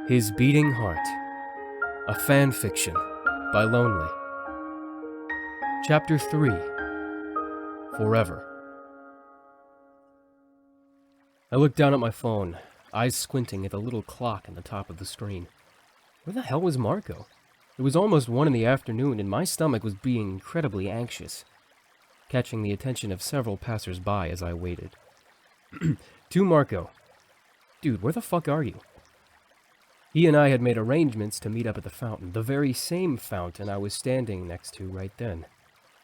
His Beating Heart, a Fanfiction by Lownly. Chapter 3, Forever. I looked down at my phone, eyes squinting at the little clock on the top of the screen. Where the hell was Marco? It was almost 1 in the afternoon and my stomach was being incredibly anxious, catching the attention of several passers-by as I waited. To Marco. Dude, where the fuck are you? He and I had made arrangements to meet up at the fountain, the very same fountain I was standing next to right then.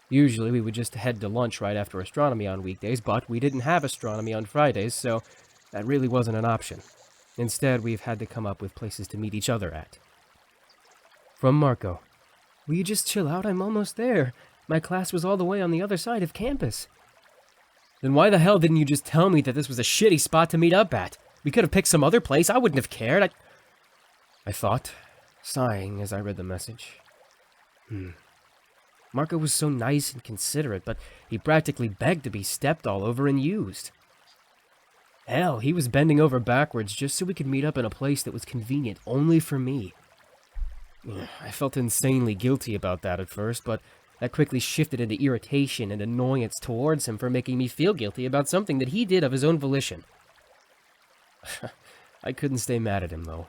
Usually we would just head to lunch right after astronomy on weekdays, but we didn't have astronomy on Fridays, so that really wasn't an option. Instead, we've had to come up with places to meet each other at. From Marco. Will you just chill out? I'm almost there. My class was all the way on the other side of campus. Then why the hell didn't you just tell me that this was a shitty spot to meet up at? We could have picked some other place. I wouldn't have cared. I thought, sighing as I read the message. Marco was so nice and considerate, but he practically begged to be stepped all over and used. Hell, he was bending over backwards just so we could meet up in a place that was convenient only for me. I felt insanely guilty about that at first, but that quickly shifted into irritation and annoyance towards him for making me feel guilty about something that he did of his own volition. I couldn't stay mad at him, though.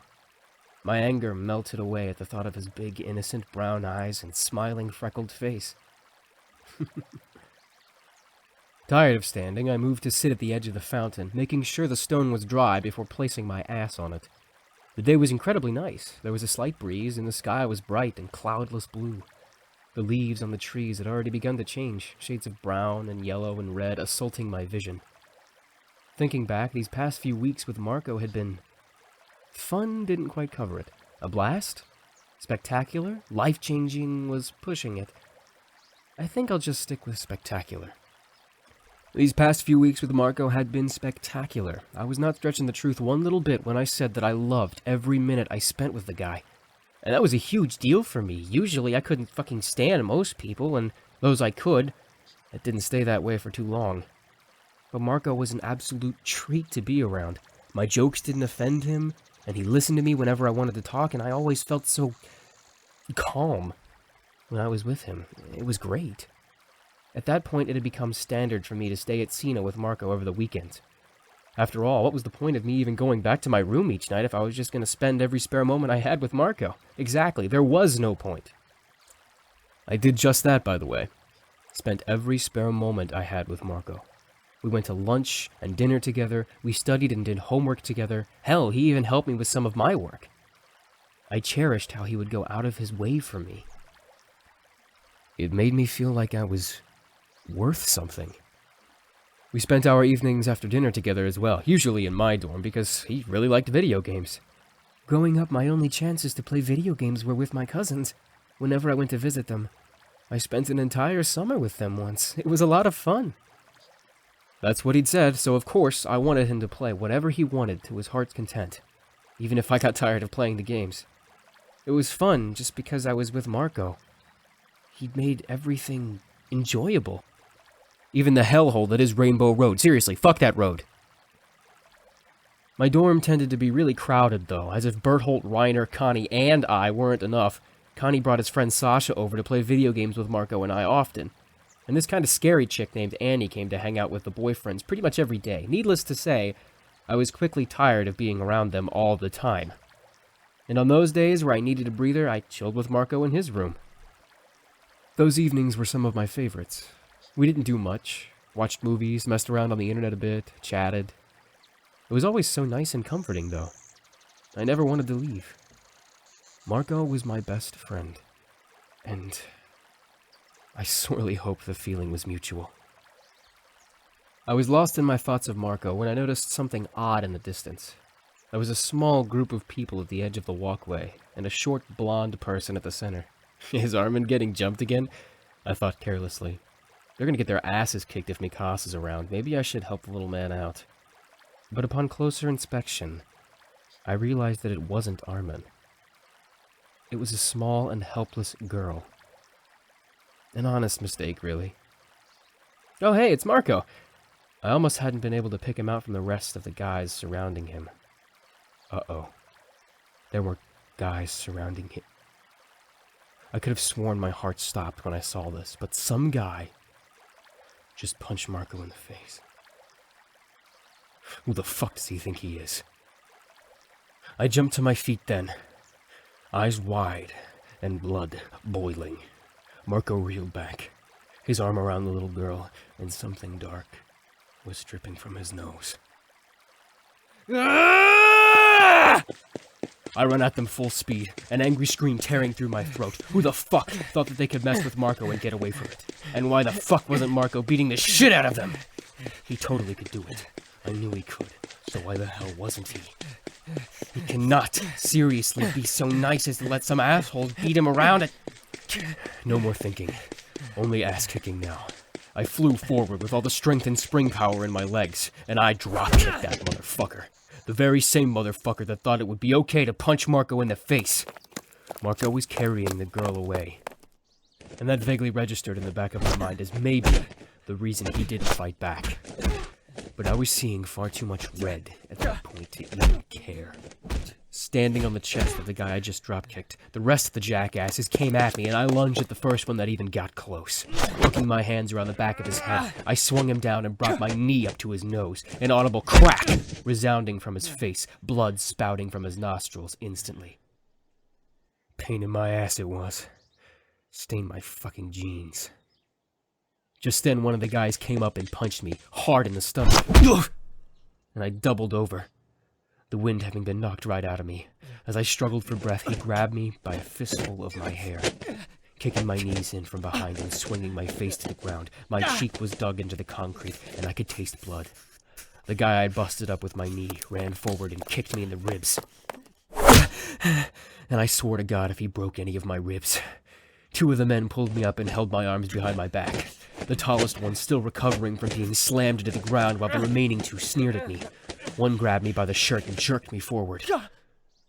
My anger melted away at the thought of his big, innocent brown eyes and smiling, freckled face. Tired of standing, I moved to sit at the edge of the fountain, making sure the stone was dry before placing my ass on it. The day was incredibly nice. There was a slight breeze, and the sky was bright and cloudless blue. The leaves on the trees had already begun to change, shades of brown and yellow and red assaulting my vision. Thinking back, these past few weeks with Marco had been... fun didn't quite cover it. A blast? Spectacular? Life-changing was pushing it. I think I'll just stick with spectacular. These past few weeks with Marco had been spectacular. I was not stretching the truth one little bit when I said that I loved every minute I spent with the guy. And that was a huge deal for me. Usually I couldn't fucking stand most people, and those I could, it didn't stay that way for too long. But Marco was an absolute treat to be around. My jokes didn't offend him, and he listened to me whenever I wanted to talk, and I always felt so calm when I was with him. It was great. At that point, it had become standard for me to stay at Cena with Marco over the weekends. After all, what was the point of me even going back to my room each night if I was just going to spend every spare moment I had with Marco? Exactly, there was no point. I did just that, by the way. Spent every spare moment I had with Marco. We went to lunch and dinner together, we studied and did homework together. Hell, he even helped me with some of my work. I cherished how he would go out of his way for me. It made me feel like I was worth something. We spent our evenings after dinner together as well, usually in my dorm because he really liked video games. Growing up, my only chances to play video games were with my cousins. Whenever I went to visit them, I spent an entire summer with them once. It was a lot of fun. That's what he'd said, so of course I wanted him to play whatever he wanted to his heart's content, even if I got tired of playing the games. It was fun just because I was with Marco. He'd made everything enjoyable. Even the hellhole that is Rainbow Road. Seriously, fuck that road. My dorm tended to be really crowded, though, as if Berthold, Reiner, Connie, and I weren't enough. Connie brought his friend Sasha over to play video games with Marco and I often. And this kind of scary chick named Annie came to hang out with the boyfriends pretty much every day. Needless to say, I was quickly tired of being around them all the time. And on those days where I needed a breather, I chilled with Marco in his room. Those evenings were some of my favorites. We didn't do much, watched movies, messed around on the internet a bit, chatted. It was always so nice and comforting, though. I never wanted to leave. Marco was my best friend, and I sorely hoped the feeling was mutual. I was lost in my thoughts of Marco when I noticed something odd in the distance. There was a small group of people at the edge of the walkway, and a short, blonde person at the center. Is Armin getting jumped again? I thought carelessly. They're gonna get their asses kicked if Mikasa's around. Maybe I should help the little man out. But upon closer inspection, I realized that it wasn't Armin. It was a small and helpless girl. An honest mistake, really. Oh hey, it's Marco! I almost hadn't been able to pick him out from the rest of the guys surrounding him. Uh-oh. There were guys surrounding him. I could have sworn my heart stopped when I saw this, but some guy just punched Marco in the face. Who the fuck does he think he is? I jumped to my feet then, eyes wide and blood boiling. Marco reeled back, his arm around the little girl, and something dark was dripping from his nose. Ah! I run at them full speed, an angry scream tearing through my throat. Who the fuck thought that they could mess with Marco and get away from it? And why the fuck wasn't Marco beating the shit out of them? He totally could do it. I knew he could, so why the hell wasn't he? He cannot seriously be so nice as to let some assholes beat him around and... No more thinking, only ass kicking now. I flew forward with all the strength and spring power in my legs, and I drop-kicked that motherfucker. The very same motherfucker that thought it would be okay to punch Marco in the face. Marco was carrying the girl away. And that vaguely registered in the back of my mind as maybe the reason he didn't fight back. But I was seeing far too much red at that point to even care. Standing on the chest of the guy I just drop-kicked, the rest of the jackasses came at me, and I lunged at the first one that even got close. Hooking my hands around the back of his head, I swung him down and brought my knee up to his nose, an audible crack resounding from his face, blood spouting from his nostrils instantly. Pain in my ass it was. Stained my fucking jeans. Just then one of the guys came up and punched me hard in the stomach, and I doubled over. The wind having been knocked right out of me. As I struggled for breath, he grabbed me by a fistful of my hair, kicking my knees in from behind and swinging my face to the ground. My cheek was dug into the concrete, and I could taste blood. The guy I'd busted up with my knee ran forward and kicked me in the ribs. And I swore to God if he broke any of my ribs. Two of the men pulled me up and held my arms behind my back, the tallest one still recovering from being slammed into the ground while the remaining two sneered at me. One grabbed me by the shirt and jerked me forward.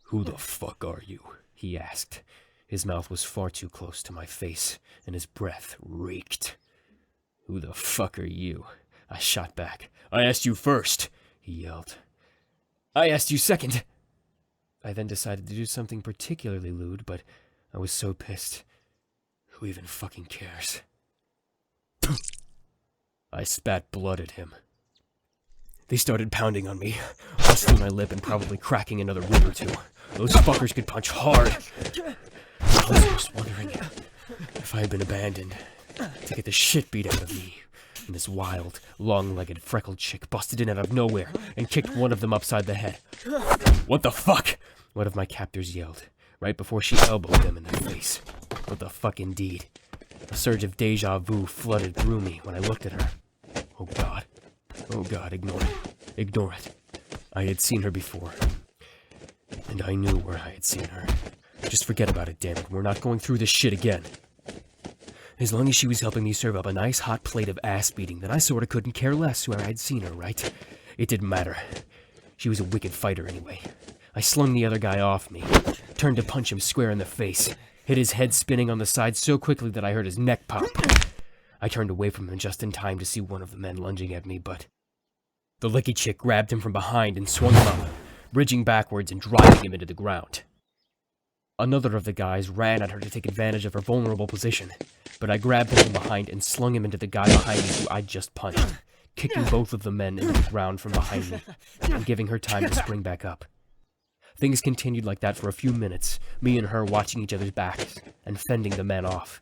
"Who the fuck are you?" he asked. His mouth was far too close to my face, and his breath reeked. "Who the fuck are you?" I shot back. "I asked you first," he yelled. "I asked you second." I then decided to do something particularly lewd, but I was so pissed. Who even fucking cares? I spat blood at him. They started pounding on me, busting my lip and probably cracking another rib or two. Those fuckers could punch hard. I was just wondering if I had been abandoned to get the shit beat out of me. And this wild, long-legged, freckled chick busted in out of nowhere and kicked one of them upside the head. "What the fuck?" one of my captors yelled, right before she elbowed them in the face. What the fuck indeed. A surge of deja vu flooded through me when I looked at her. Oh God. Oh God, ignore it. Ignore it. I had seen her before. And I knew where I had seen her. Just forget about it, damn it. We're not going through this shit again. As long as she was helping me serve up a nice hot plate of ass beating, then I sorta couldn't care less where I'd seen her, right? It didn't matter. She was a wicked fighter anyway. I slung the other guy off me, turned to punch him square in the face, hit his head spinning on the side so quickly that I heard his neck pop. I turned away from him just in time to see one of the men lunging at me, but the licky chick grabbed him from behind and swung him up, bridging backwards and driving him into the ground. Another of the guys ran at her to take advantage of her vulnerable position, but I grabbed him from behind and slung him into the guy behind me who I'd just punched, kicking both of the men into the ground from behind me and giving her time to spring back up. Things continued like that for a few minutes, me and her watching each other's backs and fending the men off.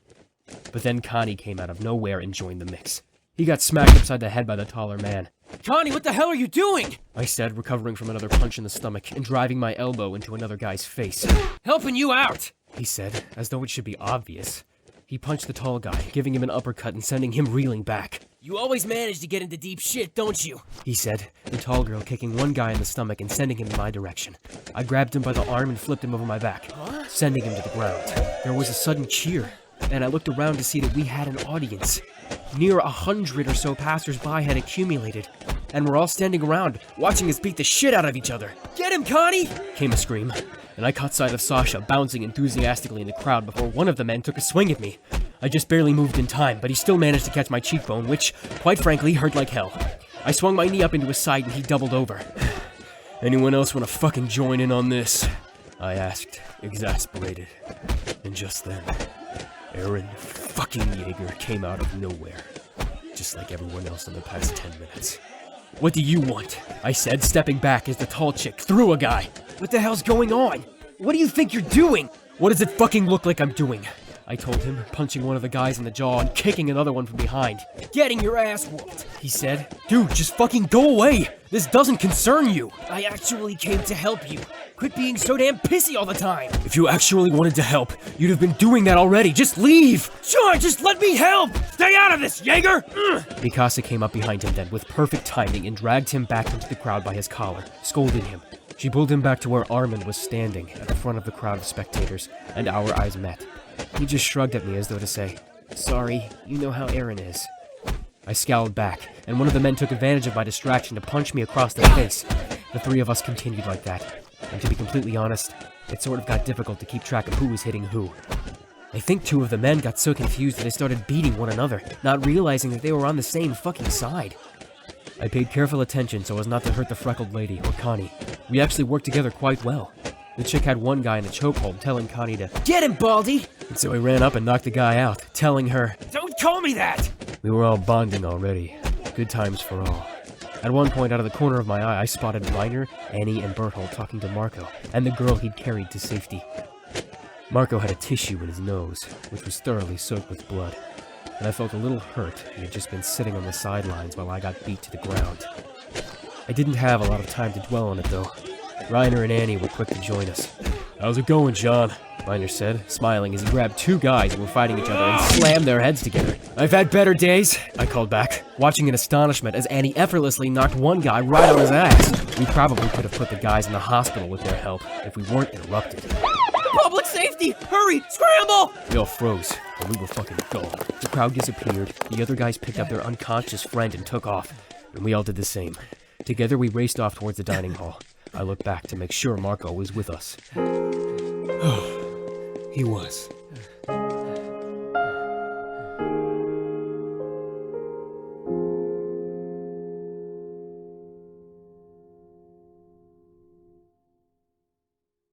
But then Connie came out of nowhere and joined the mix. He got smacked upside the head by the taller man. "Connie, what the hell are you doing?" I said, recovering from another punch in the stomach and driving my elbow into another guy's face. "Helping you out," he said, as though it should be obvious. He punched the tall guy, giving him an uppercut and sending him reeling back. "You always manage to get into deep shit, don't you?" he said, the tall girl kicking one guy in the stomach and sending him in my direction. I grabbed him by the arm and flipped him over my back, sending him to the ground. There was a sudden cheer, and I looked around to see that we had an audience. Near 100 or so passers-by had accumulated, and were all standing around, watching us beat the shit out of each other. "Get him, Connie!" came a scream, and I caught sight of Sasha bouncing enthusiastically in the crowd before one of the men took a swing at me. I just barely moved in time, but he still managed to catch my cheekbone, which, quite frankly, hurt like hell. I swung my knee up into his side and he doubled over. "Anyone else want to fucking join in on this?" I asked, exasperated. And just then, Aaron fucking Yeager came out of nowhere. Just like everyone else in the past 10 minutes. What do you want? I said, stepping back as the tall chick threw a guy. What the hell's going on? What do you think you're doing? What does it fucking look like I'm doing? I told him, punching one of the guys in the jaw and kicking another one from behind. Getting your ass whooped, he said. Dude, just fucking go away! This doesn't concern you! I actually came to help you. Quit being so damn pissy all the time! If you actually wanted to help, you'd have been doing that already. Just leave! Sure, just let me help! Stay out of this, Yeager! Mikasa came up behind him then with perfect timing and dragged him back into the crowd by his collar, scolding him. She pulled him back to where Armin was standing at the front of the crowd of spectators, and our eyes met. He just shrugged at me as though to say, "Sorry, you know how Aaron is." I scowled back, and one of the men took advantage of my distraction to punch me across the face. The three of us continued like that, and to be completely honest, it sort of got difficult to keep track of who was hitting who. I think two of the men got so confused that they started beating one another, not realizing that they were on the same fucking side. I paid careful attention so as not to hurt the freckled lady, or Connie. We actually worked together quite well. The chick had one guy in a chokehold telling Connie to "Get him, Baldy!" And so I ran up and knocked the guy out, telling her, "Don't call me that!" We were all bonding already. Good times for all. At one point, out of the corner of my eye, I spotted Reiner, Annie, and Berthold talking to Marco, and the girl he'd carried to safety. Marco had a tissue in his nose, which was thoroughly soaked with blood, and I felt a little hurt he had just been sitting on the sidelines while I got beat to the ground. I didn't have a lot of time to dwell on it, though. Reiner and Annie were quick to join us. "How's it going, John?" Reiner said, smiling as he grabbed two guys who were fighting each other and slammed their heads together. "I've had better days," I called back, watching in astonishment as Annie effortlessly knocked one guy right on his ass. We probably could have put the guys in the hospital with their help if we weren't interrupted. "Public safety! Hurry! Scramble!" We all froze, and we were fucking gone. The crowd disappeared, the other guys picked up their unconscious friend and took off, and we all did the same. Together we raced off towards the dining hall. I looked back to make sure Marco was with us. He was.